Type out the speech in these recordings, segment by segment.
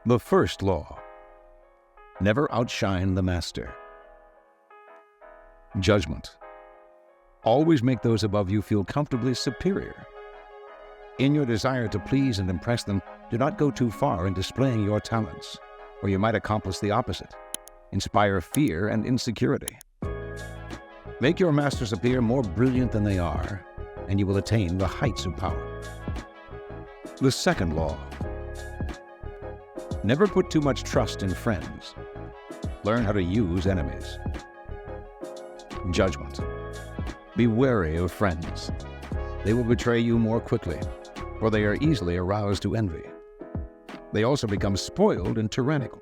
The first law: never outshine the master. Judgment: always make those above you feel comfortably superior. In your desire to please and impress them, do not go too far in displaying your talents, or you might accomplish the opposite: inspire fear and insecurity. Make your masters appear more brilliant than they are, and you will attain the heights of power. The second law: never put too much trust in friends. Learn how to use enemies. Judgment: be wary of friends. They will betray you more quickly, for they are easily aroused to envy. They also become spoiled and tyrannical.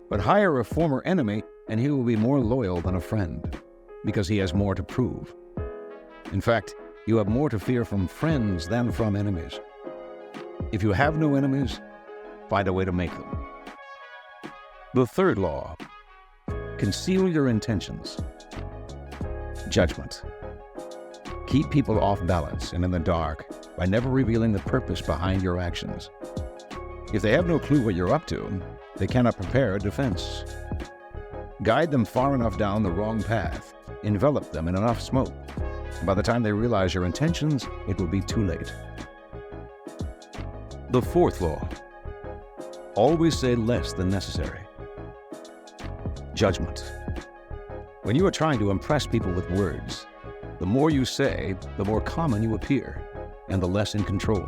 But hire a former enemy, and he will be more loyal than a friend, because he has more to prove. In fact, you have more to fear from friends than from enemies. If you have no enemies, find a way to make them. The third law: conceal your intentions. Judgment: keep people off balance and in the dark by never revealing the purpose behind your actions. If they have no clue what you're up to, they cannot prepare a defense. Guide them far enough down the wrong path, envelop them in enough smoke, and by the time they realize your intentions, it will be too late. The fourth law: always say less than necessary. Judgment: when you are trying to impress people with words, the more you say, the more common you appear, and the less in control.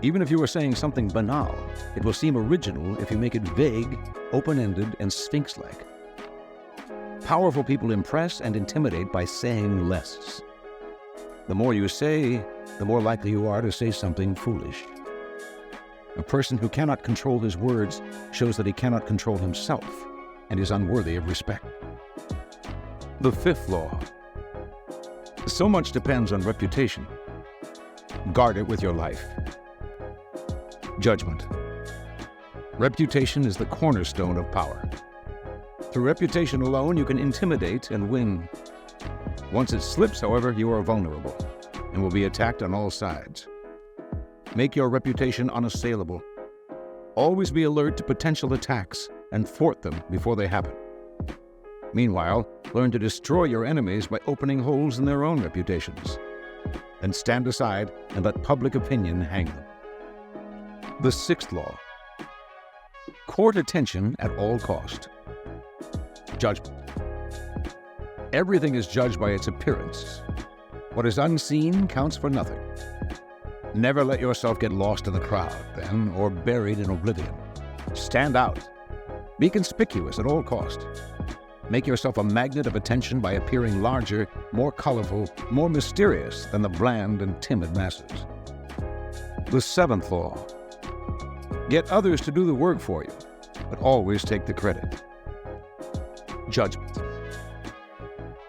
Even if you are saying something banal, it will seem original if you make it vague, open-ended, and sphinx-like. Powerful people impress and intimidate by saying less. The more you say, the more likely you are to say something foolish. A person who cannot control his words shows that he cannot control himself and is unworthy of respect. The fifth law: so much depends on reputation. Guard it with your life. Judgment: reputation is the cornerstone of power. Through reputation alone, you can intimidate and win. Once it slips, however, you are vulnerable and will be attacked on all sides. Make your reputation unassailable. Always be alert to potential attacks and thwart them before they happen. Meanwhile, learn to destroy your enemies by opening holes in their own reputations. Then stand aside and let public opinion hang them. The sixth law: court attention at all cost. Judgment: everything is judged by its appearance. What is unseen counts for nothing. Never let yourself get lost in the crowd, then, or buried in oblivion. Stand out. Be conspicuous at all cost. Make yourself a magnet of attention by appearing larger, more colorful, more mysterious than the bland and timid masses. The seventh law: get others to do the work for you, but always take the credit. Judgment: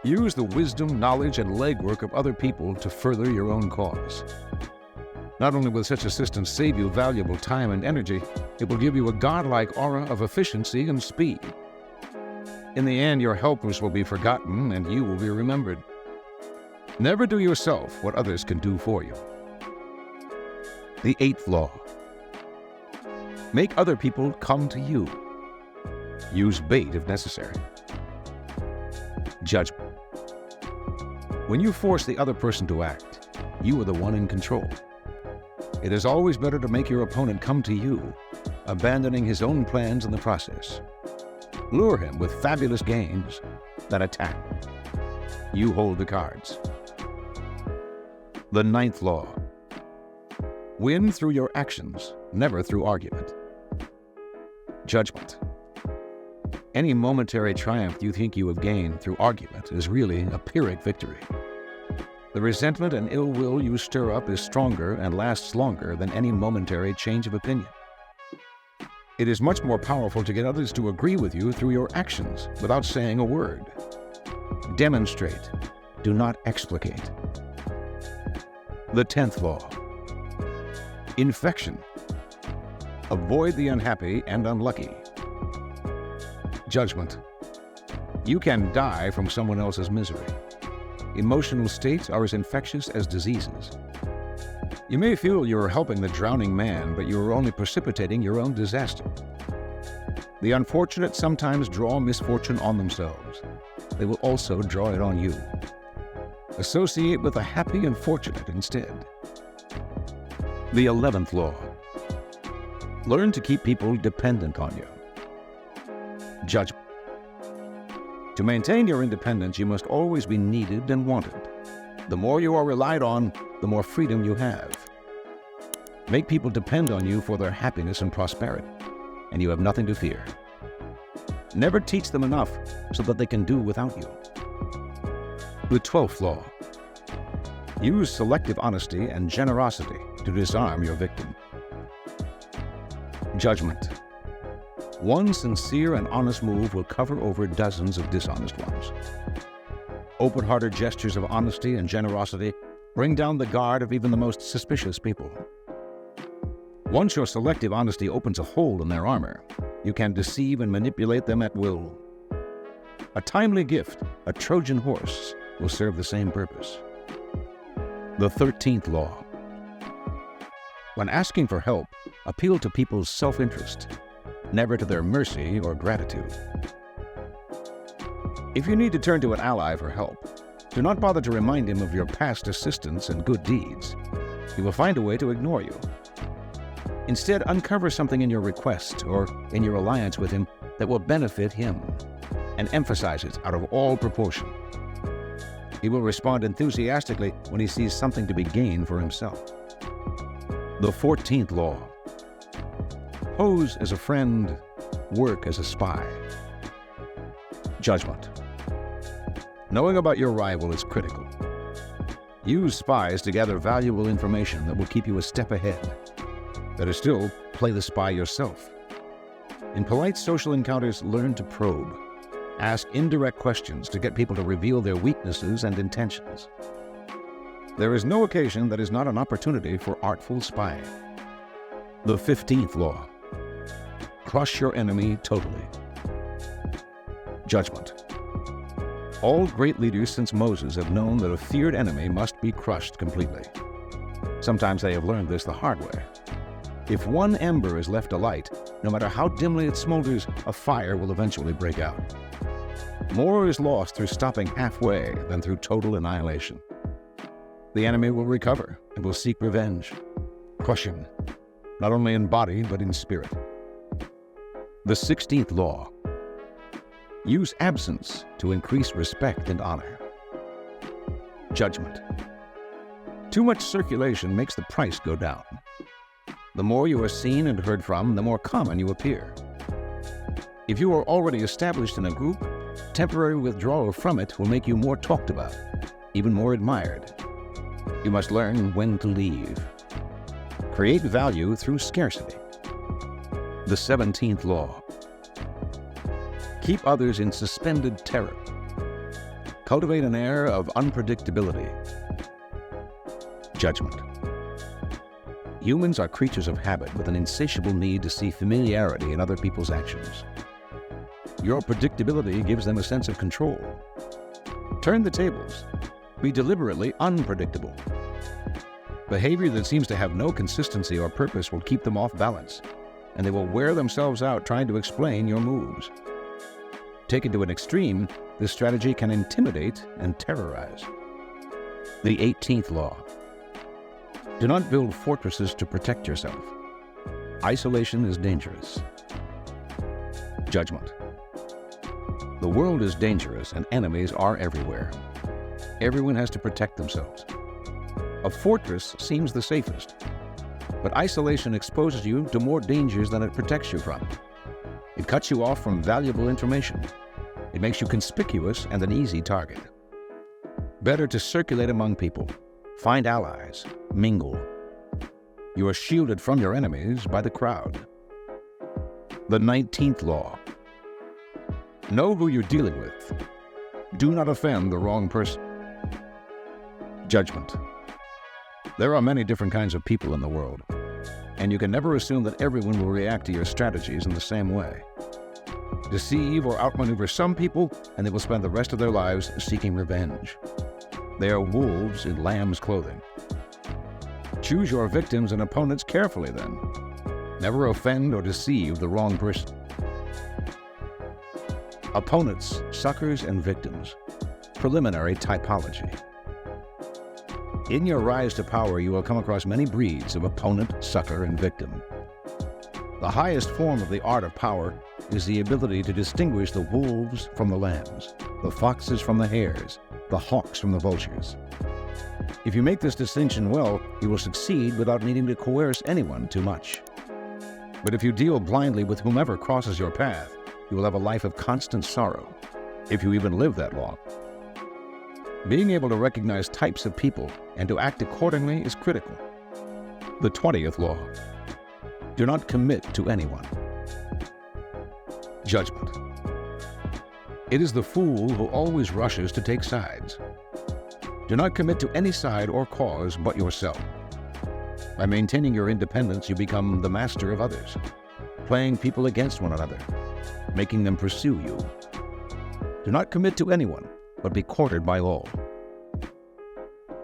use the wisdom, knowledge, and legwork of other people to further your own cause. Not only will such assistance save you valuable time and energy, it will give you a godlike aura of efficiency and speed. In the end, your helpers will be forgotten and you will be remembered. Never do yourself what others can do for you. The eighth law: make other people come to you. Use bait if necessary. Judgment: when you force the other person to act, you are the one in control. It is always better to make your opponent come to you, abandoning his own plans in the process. Lure him with fabulous games, then attack. You hold the cards. The ninth law: win through your actions, never through argument. Judgment: any momentary triumph you think you have gained through argument is really a Pyrrhic victory. The resentment and ill will you stir up is stronger and lasts longer than any momentary change of opinion. It is much more powerful to get others to agree with you through your actions without saying a word. Demonstrate, do not explicate. The 10th law: infection. Avoid the unhappy and unlucky. Judgment: you can die from someone else's misery. Emotional states are as infectious as diseases. You may feel you're helping the drowning man, but you're only precipitating your own disaster. The unfortunate sometimes draw misfortune on themselves. They will also draw it on you. Associate with the happy and fortunate instead. The 11th law. Learn to keep people dependent on you. Judgment. To maintain your independence, you must always be needed and wanted. The more you are relied on, the more freedom you have. Make people depend on you for their happiness and prosperity, and you have nothing to fear. Never teach them enough so that they can do without you. The 12th law. Use selective honesty and generosity to disarm your victim. Judgment. One sincere and honest move will cover over dozens of dishonest ones. Open-hearted gestures of honesty and generosity bring down the guard of even the most suspicious people. Once your selective honesty opens a hole in their armor, you can deceive and manipulate them at will. A timely gift, a Trojan horse, will serve the same purpose. The 13th law. When asking for help, appeal to people's self-interest, never to their mercy or gratitude. If you need to turn to an ally for help, do not bother to remind him of your past assistance and good deeds. He will find a way to ignore you. Instead, uncover something in your request or in your alliance with him that will benefit him, and emphasize it out of all proportion. He will respond enthusiastically when he sees something to be gained for himself. The 14th law. Pose as a friend, work as a spy. Judgment. Knowing about your rival is critical. Use spies to gather valuable information that will keep you a step ahead. Better still, play the spy yourself. In polite social encounters, learn to probe. Ask indirect questions to get people to reveal their weaknesses and intentions. There is no occasion that is not an opportunity for artful spying. The 15th law. Crush your enemy totally. Judgment. All great leaders since Moses have known that a feared enemy must be crushed completely. Sometimes they have learned this the hard way. If one ember is left alight, no matter how dimly it smolders, a fire will eventually break out. More is lost through stopping halfway than through total annihilation. The enemy will recover and will seek revenge. Crush him, not only in body but in spirit. The 16th law. Use absence to increase respect and honor. Judgment. Too much circulation makes the price go down. The more you are seen and heard from, the more common you appear. If you are already established in a group, temporary withdrawal from it will make you more talked about, even more admired. You must learn when to leave. Create value through scarcity. The 17th law. Keep others in suspended terror. Cultivate an air of unpredictability. Judgment. Humans are creatures of habit with an insatiable need to see familiarity in other people's actions. Your predictability gives them a sense of control. Turn the tables. Be deliberately unpredictable. Behavior that seems to have no consistency or purpose will keep them off balance, and they will wear themselves out trying to explain your moves. Taken to an extreme, this strategy can intimidate and terrorize. The 18th law. Do not build fortresses to protect yourself. Isolation is dangerous. Judgment. The world is dangerous and enemies are everywhere. Everyone has to protect themselves. A fortress seems the safest, but isolation exposes you to more dangers than it protects you from. It cuts you off from valuable information. It makes you conspicuous and an easy target. Better to circulate among people, find allies, mingle. You are shielded from your enemies by the crowd. The 19th law. Know who you're dealing with. Do not offend the wrong person. Judgment. There are many different kinds of people in the world, and you can never assume that everyone will react to your strategies in the same way. Deceive or outmaneuver some people, and they will spend the rest of their lives seeking revenge. They are wolves in lamb's clothing. Choose your victims and opponents carefully then. Never offend or deceive the wrong person. Opponents, suckers, and victims. Preliminary typology. In your rise to power, you will come across many breeds of opponent, sucker, and victim. The highest form of the art of power is the ability to distinguish the wolves from the lambs, the foxes from the hares, the hawks from the vultures. If you make this distinction well, you will succeed without needing to coerce anyone too much. But if you deal blindly with whomever crosses your path, you will have a life of constant sorrow, if you even live that long. Being able to recognize types of people and to act accordingly is critical. The 20th law. Do not commit to anyone. Judgment. It is the fool who always rushes to take sides. Do not commit to any side or cause but yourself. By maintaining your independence, you become the master of others, playing people against one another, making them pursue you. Do not commit to anyone, but be courted by all.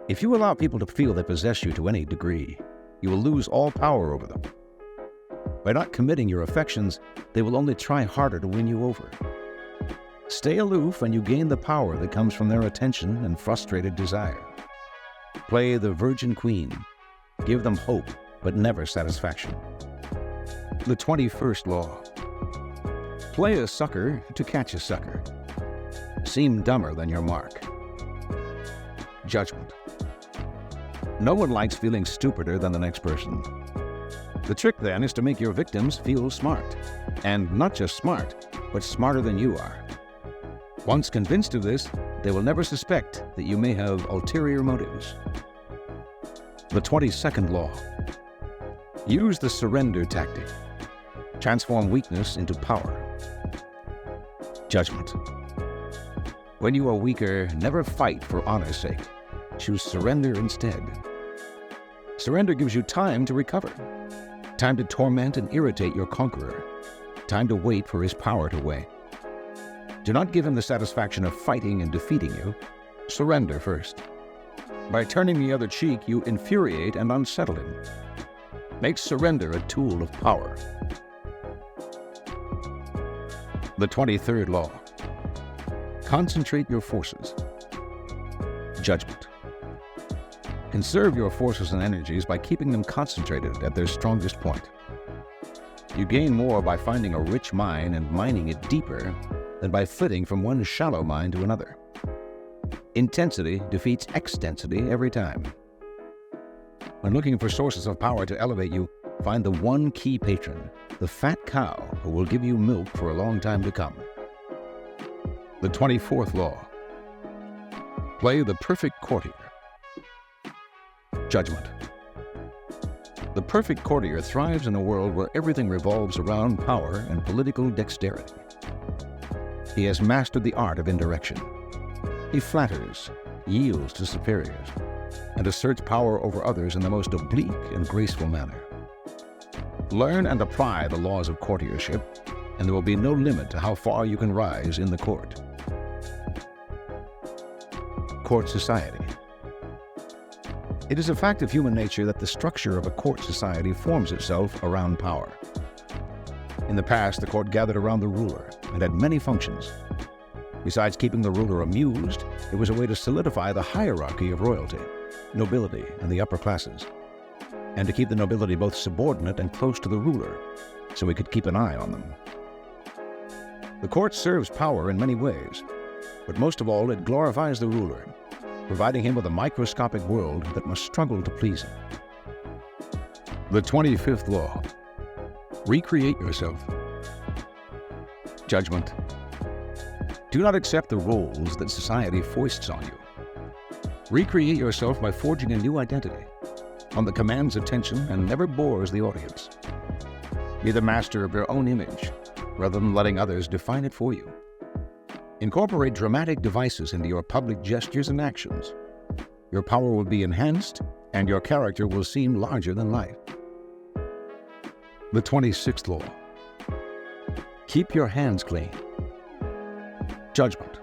If you allow people to feel they possess you to any degree, you will lose all power over them. By not committing your affections, they will only try harder to win you over. Stay aloof and you gain the power that comes from their attention and frustrated desire. Play the virgin queen. Give them hope, but never satisfaction. The 21st law. Play a sucker to catch a sucker. Seem dumber than your mark. Judgment. No one likes feeling stupider than the next person. The trick then is to make your victims feel smart. And not just smart, but smarter than you are. Once convinced of this, they will never suspect that you may have ulterior motives. The 22nd law. Use the surrender tactic. Transform weakness into power. Judgment. When you are weaker, never fight for honor's sake. Choose surrender instead. Surrender gives you time to recover. Time to torment and irritate your conqueror. Time to wait for his power to wane. Do not give him the satisfaction of fighting and defeating you. Surrender first. By turning the other cheek, you infuriate and unsettle him. Make surrender a tool of power. The 23rd law. Concentrate your forces. Judgment. Conserve your forces and energies by keeping them concentrated at their strongest point. You gain more by finding a rich mine and mining it deeper than by flitting from one shallow mine to another. Intensity defeats extensity every time. When looking for sources of power to elevate you, find the one key patron, the fat cow who will give you milk for a long time to come. The 24th law. Play the perfect courtier. Judgment. The perfect courtier thrives in a world where everything revolves around power and political dexterity. He has mastered the art of indirection. He flatters, yields to superiors, and asserts power over others in the most oblique and graceful manner. Learn and apply the laws of courtiership, and there will be no limit to how far you can rise in the court. Court society. It is a fact of human nature that the structure of a court society forms itself around power. In the past, the court gathered around the ruler and had many functions. Besides keeping the ruler amused, it was a way to solidify the hierarchy of royalty, nobility, and the upper classes, and to keep the nobility both subordinate and close to the ruler, so he could keep an eye on them. The court serves power in many ways, but most of all, it glorifies the ruler, providing him with a microscopic world that must struggle to please him. The 25th law. Recreate yourself. Judgment. Do not accept the roles that society foists on you. Recreate yourself by forging a new identity, one that commands attention and never bores the audience. Be the master of your own image, rather than letting others define it for you. Incorporate dramatic devices into your public gestures and actions. Your power will be enhanced, and your character will seem larger than life. The 26th law. Keep your hands clean. Judgment.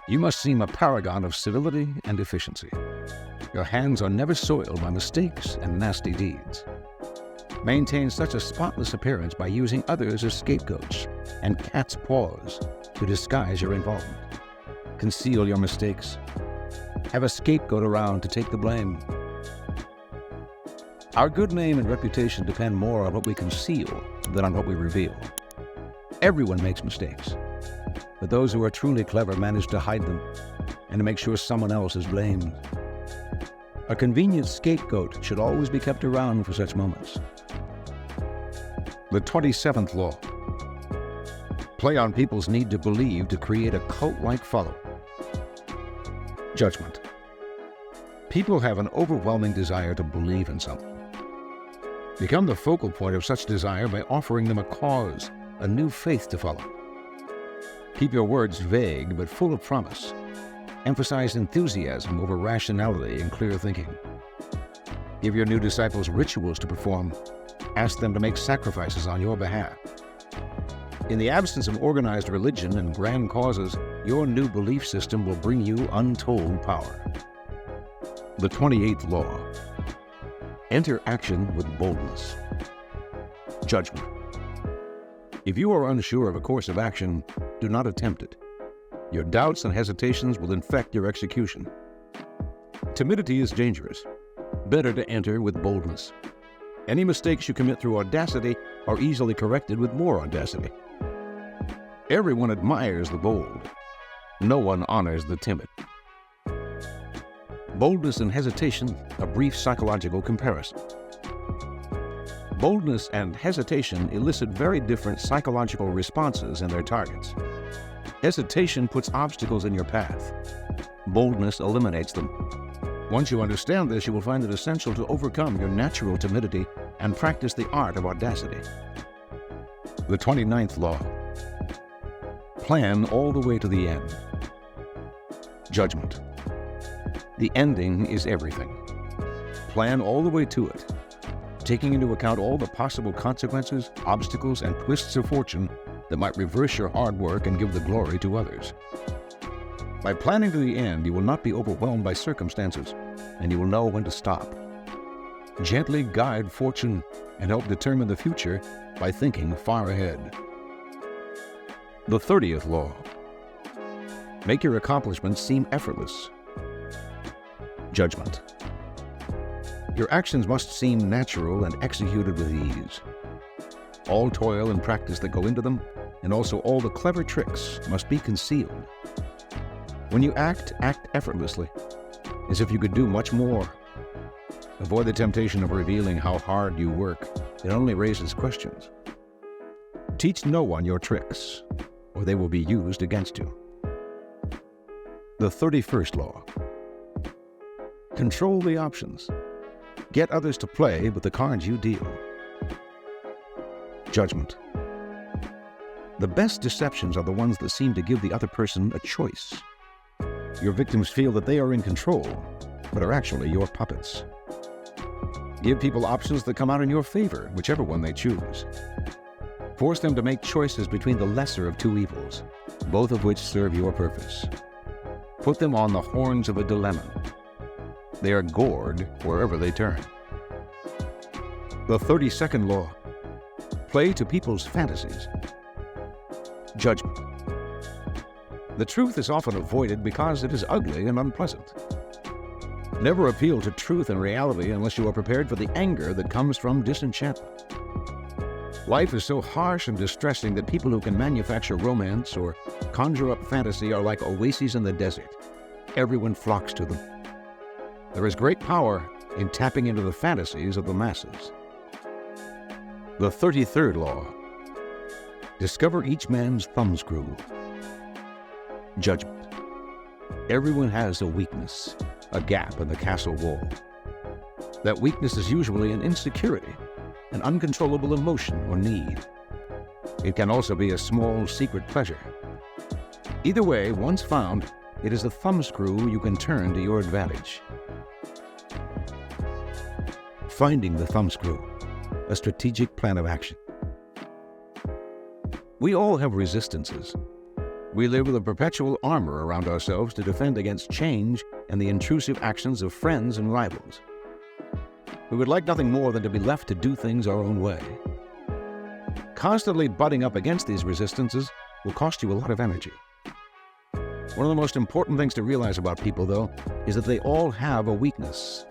You must seem a paragon of civility and efficiency. Your hands are never soiled by mistakes and nasty deeds. Maintain such a spotless appearance by using others as scapegoats and cat's paws to disguise your involvement. Conceal your mistakes. Have a scapegoat around to take the blame. Our good name and reputation depend more on what we conceal than on what we reveal. Everyone makes mistakes, but those who are truly clever manage to hide them and to make sure someone else is blamed. A convenient scapegoat should always be kept around for such moments. The 27th law. Play on people's need to believe to create a cult-like following. Judgment. People have an overwhelming desire to believe in something. Become the focal point of such desire by offering them a cause, a new faith to follow. Keep your words vague but full of promise. Emphasize enthusiasm over rationality and clear thinking. Give your new disciples rituals to perform. Ask them to make sacrifices on your behalf. In the absence of organized religion and grand causes, your new belief system will bring you untold power. The 28th law. Enter action with boldness. Judgment. If you are unsure of a course of action, do not attempt it. Your doubts and hesitations will infect your execution. Timidity is dangerous. Better to enter with boldness. Any mistakes you commit through audacity are easily corrected with more audacity. Everyone admires the bold. No one honors the timid. Boldness and hesitation, a brief psychological comparison. Boldness and hesitation elicit very different psychological responses in their targets. Hesitation puts obstacles in your path. Boldness eliminates them. Once you understand this, you will find it essential to overcome your natural timidity and practice the art of audacity. The 29th law. Plan all the way to the end. Judgment. The ending is everything. Plan all the way to it, taking into account all the possible consequences, obstacles, and twists of fortune that might reverse your hard work and give the glory to others. By planning to the end, you will not be overwhelmed by circumstances, and you will know when to stop. Gently guide fortune and help determine the future by thinking far ahead. The 30th law. Make your accomplishments seem effortless. Judgment. Your actions must seem natural and executed with ease. All toil and practice that go into them, and also all the clever tricks, must be concealed. When you act effortlessly, as if you could do much more. Avoid the temptation of revealing how hard you work. It only raises questions. Teach no one your tricks, or they will be used against you. The 31st law. Control the options. Get others to play with the cards you deal. Judgment. The best deceptions are the ones that seem to give the other person a choice. Your victims feel that they are in control, but are actually your puppets. Give people options that come out in your favor, whichever one they choose. Force them to make choices between the lesser of two evils, both of which serve your purpose. Put them on the horns of a dilemma. They are gored wherever they turn. The 32nd law. Play to people's fantasies. Judgment. The truth is often avoided because it is ugly and unpleasant. Never appeal to truth and reality unless you are prepared for the anger that comes from disenchantment. Life is so harsh and distressing that people who can manufacture romance or conjure up fantasy are like oases in the desert. Everyone flocks to them. There is great power in tapping into the fantasies of the masses. The 33rd law. Discover each man's thumbscrew. Judgment. Everyone has a weakness, a gap in the castle wall. That weakness is usually an insecurity, an uncontrollable emotion or need. It can also be a small secret pleasure. Either way, once found, it is a thumbscrew you can turn to your advantage. Finding the thumbscrew, a strategic plan of action. We all have resistances. We live with a perpetual armor around ourselves to defend against change and the intrusive actions of friends and rivals. We would like nothing more than to be left to do things our own way. Constantly butting up against these resistances will cost you a lot of energy. One of the most important things to realize about people, though, is that they all have a weakness.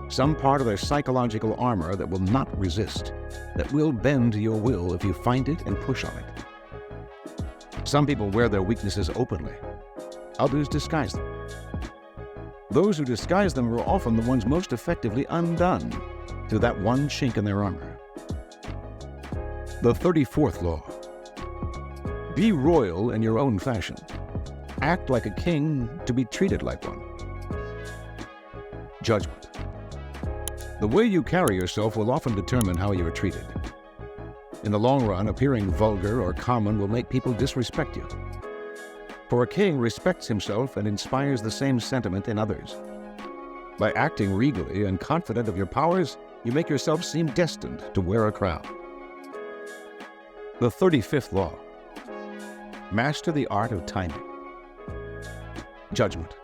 Some part of their psychological armor that will not resist, that will bend to your will if you find it and push on it. Some people wear their weaknesses openly. Others disguise them. Those who disguise them are often the ones most effectively undone through that one chink in their armor. The 34th law. Be royal in your own fashion. Act like a king to be treated like one. Judgment. The way you carry yourself will often determine how you are treated. In the long run, appearing vulgar or common will make people disrespect you. For a king respects himself and inspires the same sentiment in others. By acting regally and confident of your powers, you make yourself seem destined to wear a crown. The 35th law. Master the art of timing. Judgment.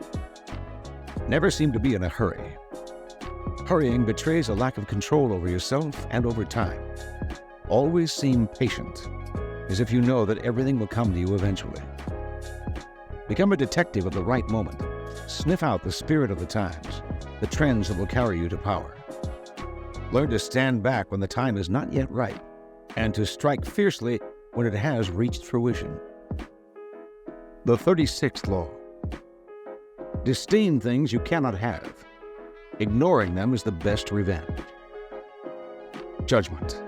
Never seem to be in a hurry. Hurrying betrays a lack of control over yourself and over time. Always seem patient, as if you know that everything will come to you eventually. Become a detective of the right moment. Sniff out the spirit of the times, the trends that will carry you to power. Learn to stand back when the time is not yet right, and to strike fiercely when it has reached fruition. The 36th law. Disdain things you cannot have. Ignoring them is the best revenge. Judgment.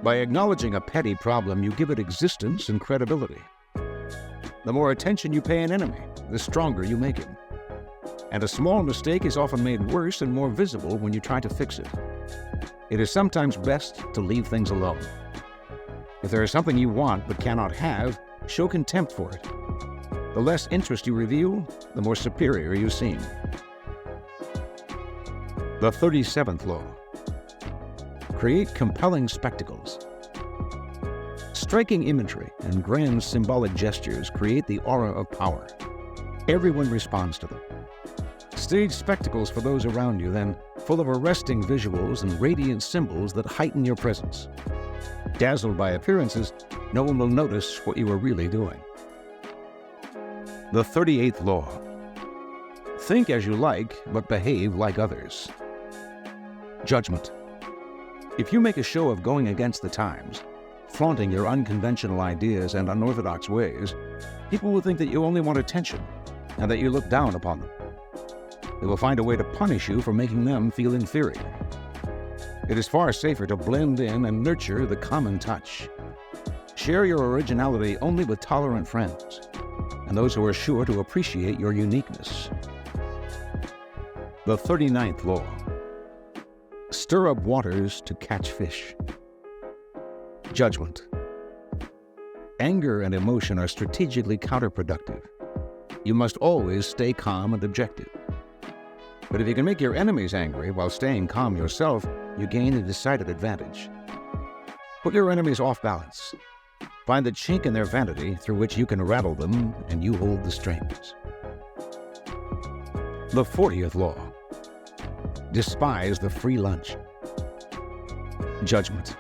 By acknowledging a petty problem, you give it existence and credibility. The more attention you pay an enemy, the stronger you make him. And a small mistake is often made worse and more visible when you try to fix it. It is sometimes best to leave things alone. If there is something you want but cannot have, show contempt for it. The less interest you reveal, the more superior you seem. The 37th law. Create compelling spectacles. Striking imagery and grand symbolic gestures create the aura of power. Everyone responds to them. Stage spectacles for those around you, then, full of arresting visuals and radiant symbols that heighten your presence. Dazzled by appearances, no one will notice what you are really doing. The 38th law. Think as you like, but behave like others. Judgment. If you make a show of going against the times, flaunting your unconventional ideas and unorthodox ways, people will think that you only want attention and that you look down upon them. They will find a way to punish you for making them feel inferior. It is far safer to blend in and nurture the common touch. Share your originality only with tolerant friends and those who are sure to appreciate your uniqueness. The 39th law. Stir up waters to catch fish. Judgment. Anger and emotion are strategically counterproductive. You must always stay calm and objective. But if you can make your enemies angry while staying calm yourself, you gain a decided advantage. Put your enemies off balance. Find the chink in their vanity through which you can rattle them, and you hold the strings. The 40th law. Despise the free lunch. Judgment.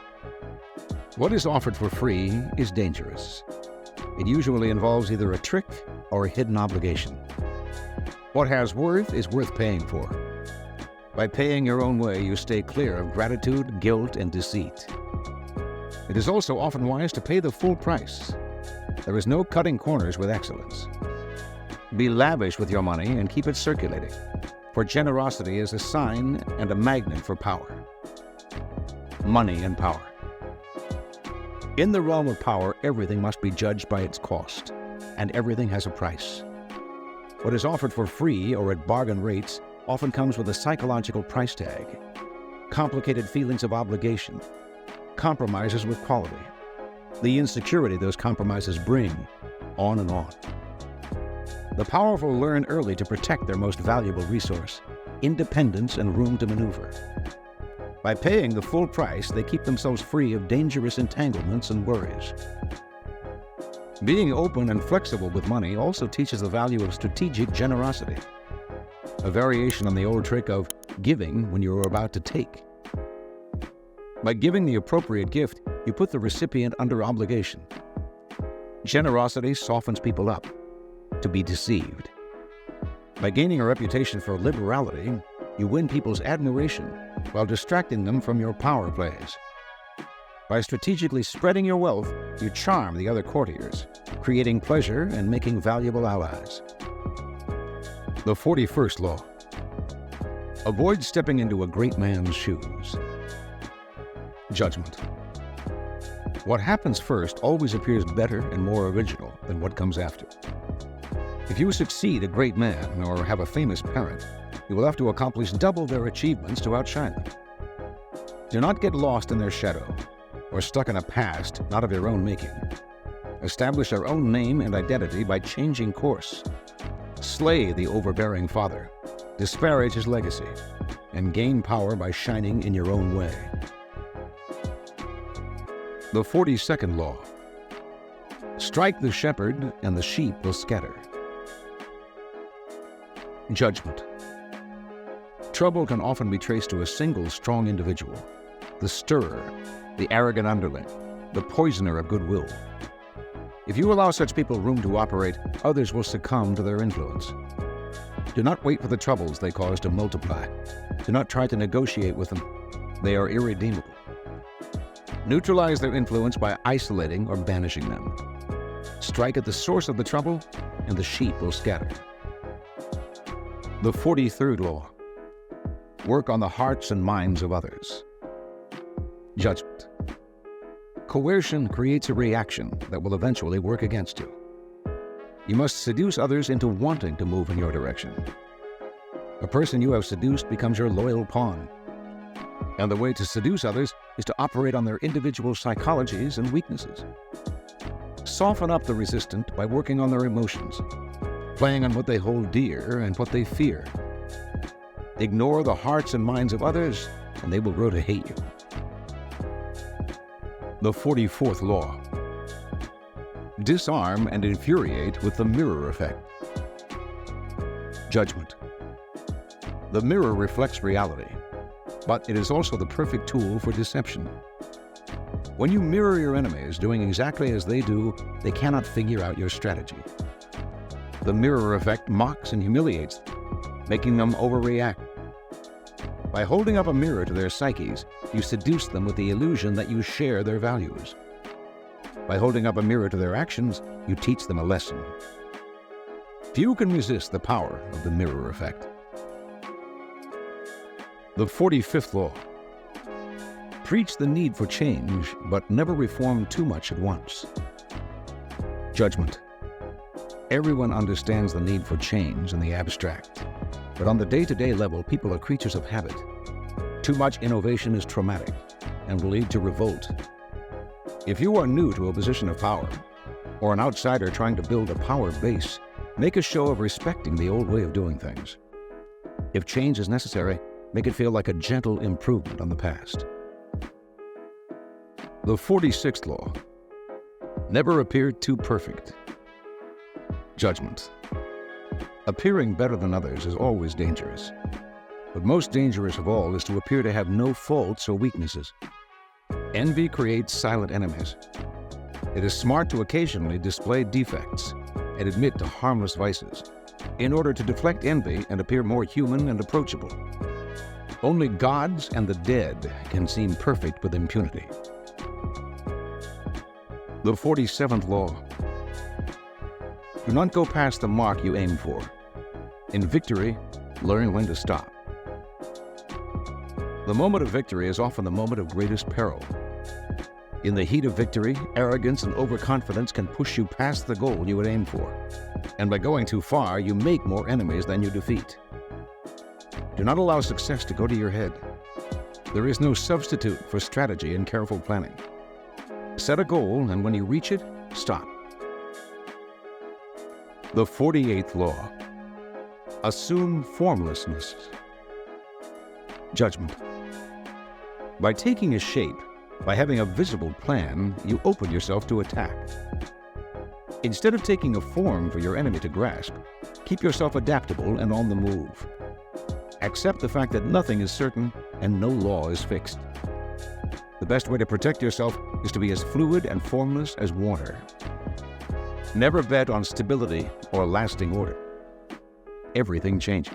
What is offered for free is dangerous. It usually involves either a trick or a hidden obligation. What has worth is worth paying for. By paying your own way, you stay clear of gratitude, guilt, and deceit. It is also often wise to pay the full price. There is no cutting corners with excellence. Be lavish with your money and keep it circulating, for generosity is a sign and a magnet for power. Money and power. In the realm of power, everything must be judged by its cost, and everything has a price. What is offered for free or at bargain rates often comes with a psychological price tag, complicated feelings of obligation, compromises with quality, the insecurity those compromises bring, on and on. The powerful learn early to protect their most valuable resource, independence and room to maneuver. By paying the full price, they keep themselves free of dangerous entanglements and worries. Being open and flexible with money also teaches the value of strategic generosity. a variation on the old trick of giving when you are about to take. By giving the appropriate gift, you put the recipient under obligation. Generosity softens people up to be deceived. By gaining a reputation for liberality, you win people's admiration while distracting them from your power plays. By strategically spreading your wealth, you charm the other courtiers, creating pleasure and making valuable allies. The 41st law. Avoid stepping into a great man's shoes. Judgment. What happens first always appears better and more original than what comes after. If you succeed a great man or have a famous parent, you will have to accomplish double their achievements to outshine them. Do not get lost in their shadow or stuck in a past not of your own making. Establish your own name and identity by changing course. Slay the overbearing father, disparage his legacy, and gain power by shining in your own way. The 42nd law. Strike the shepherd and the sheep will scatter. Judgment. Trouble can often be traced to a single strong individual, the stirrer, the arrogant underling, the poisoner of goodwill. If you allow such people room to operate, others will succumb to their influence. Do not wait for the troubles they cause to multiply. Do not try to negotiate with them. They are irredeemable. Neutralize their influence by isolating or banishing them. Strike at the source of the trouble, and the sheep will scatter. The 43rd law. Work on the hearts and minds of others. Judgment. Coercion creates a reaction that will eventually work against you. You must seduce others into wanting to move in your direction. A person you have seduced becomes your loyal pawn. And the way to seduce others is to operate on their individual psychologies and weaknesses. Soften up the resistant by working on their emotions, playing on what they hold dear and what they fear. Ignore the hearts and minds of others, and they will grow to hate you. The 44th law. Disarm and infuriate with the mirror effect. Judgment. The mirror reflects reality, but it is also the perfect tool for deception. When you mirror your enemies doing exactly as they do, they cannot figure out your strategy. The mirror effect mocks and humiliates them, making them overreact. By holding up a mirror to their psyches, you seduce them with the illusion that you share their values. By holding up a mirror to their actions, you teach them a lesson. Few can resist the power of the mirror effect. The 45th law. Preach the need for change, but never reform too much at once. Judgment. Everyone understands the need for change in the abstract, but on the day-to-day level, people are creatures of habit. Too much innovation is traumatic and will lead to revolt. If you are new to a position of power, or an outsider trying to build a power base, make a show of respecting the old way of doing things. If change is necessary, make it feel like a gentle improvement on the past. The 46th law. Never appear too perfect. Judgment. Appearing better than others is always dangerous, but most dangerous of all is to appear to have no faults or weaknesses. Envy creates silent enemies. It is smart to occasionally display defects and admit to harmless vices in order to deflect envy and appear more human and approachable. Only gods and the dead can seem perfect with impunity. The 47th law. Do not go past the mark you aim for. In victory, learn when to stop. The moment of victory is often the moment of greatest peril. In the heat of victory, arrogance and overconfidence can push you past the goal you had aimed for. And by going too far, you make more enemies than you defeat. Do not allow success to go to your head. There is no substitute for strategy and careful planning. Set a goal, and when you reach it, stop. The 48th law. Assume formlessness. Judgment. By taking a shape, by having a visible plan, you open yourself to attack. Instead of taking a form for your enemy to grasp, keep yourself adaptable and on the move. Accept the fact that nothing is certain and no law is fixed. The best way to protect yourself is to be as fluid and formless as water. Never bet on stability or lasting order. Everything changes.